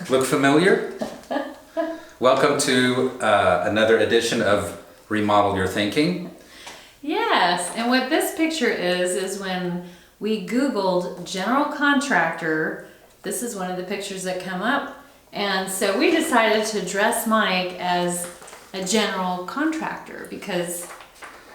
Look familiar? Welcome to another edition of Remodel Your Thinking. Yes, and what this picture is when we Googled general contractor, this is one of the pictures that come up. And so we decided to dress Mike as a general contractor because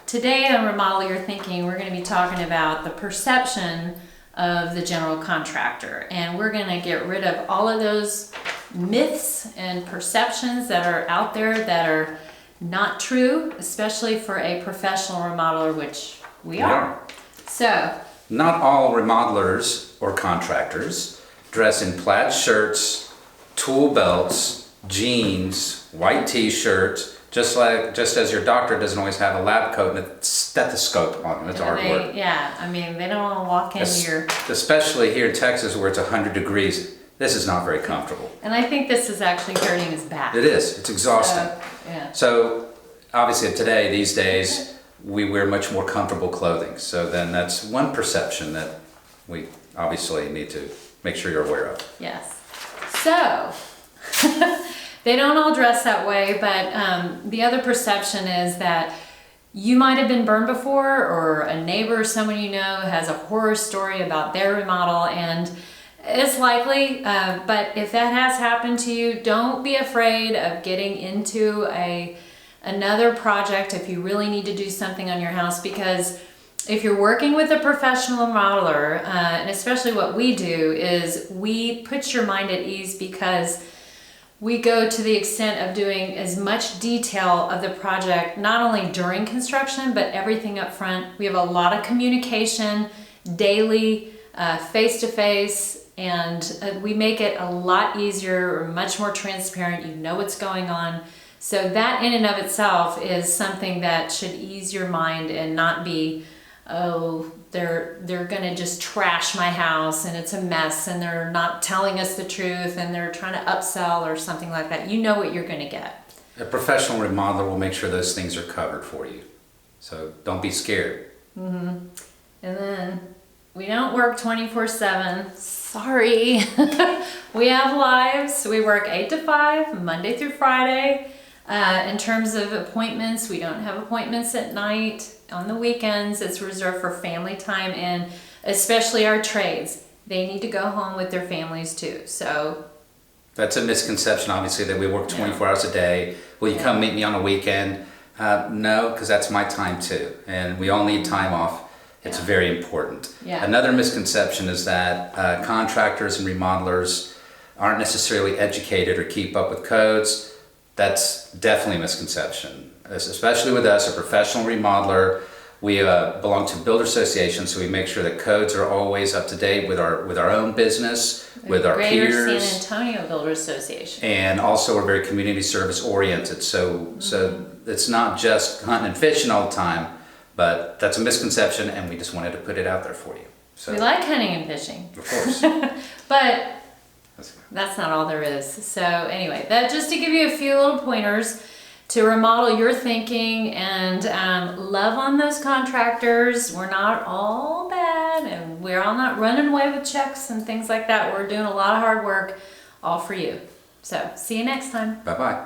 today on Remodel Your Thinking, we're going to be talking about the perception of the general contractor. And we're going to get rid of all of those myths and perceptions that are out there that are not true, especially for a professional remodeler, which we are. So, not all remodelers or contractors dress in plaid shirts, tool belts, jeans, white t-shirts, just as your doctor doesn't always have a lab coat and a stethoscope on. That's hard work. Yeah, I mean, they don't want to walk in here. Especially here in Texas where it's 100 degrees. This is not very comfortable. And I think this is actually hurting his back. It is. It's exhausting. Yeah. So obviously today, these days, we wear much more comfortable clothing. So then that's one perception that we obviously need to make sure you're aware of. Yes. So, they don't all dress that way, but the other perception is that you might have been burned before, or a neighbor or someone you know has a horror story about their remodel, and it's likely, but if that has happened to you, don't be afraid of getting into another project if you really need to do something on your house, because if you're working with a professional remodeler, and especially what we do is we put your mind at ease because we go to the extent of doing as much detail of the project, not only during construction, but everything up front. We have a lot of communication daily, face-to-face, and we make it a lot easier, or much more transparent. You know what's going on. So that in and of itself is something that should ease your mind and not be, oh, they're gonna just trash my house and it's a mess and they're not telling us the truth and they're trying to upsell or something like that. You know what you're gonna get. A professional remodeler will make sure those things are covered for you. So don't be scared. Mm-hmm. And then we don't work 24/7. Sorry. We have lives. We work 8 to 5, Monday through Friday. In terms of appointments, we don't have appointments at night. On the weekends, it's reserved for family time, and especially our trades. They need to go home with their families too. So that's a misconception, obviously, that we work 24 hours a day. Will you come meet me on a weekend? No, because that's my time too. And we all need time off. It's very important. Another misconception is that contractors and remodelers aren't necessarily educated or keep up with codes. That's definitely a misconception, especially with us, a professional remodeler. We belong to builder associations, so we make sure that codes are always up to date with our own business, with our peers. Greater San Antonio Builder Association. And also we're very community service oriented, so it's not just hunting and fishing all the time, but that's a misconception, and we just wanted to put it out there for you. So we like hunting and fishing. Of course. But that's not all there is. So anyway, that just to give you a few little pointers to remodel your thinking and love on those contractors. We're not all bad, and we're all not running away with checks and things like that. We're doing a lot of hard work, all for you. So see you next time. Bye-bye.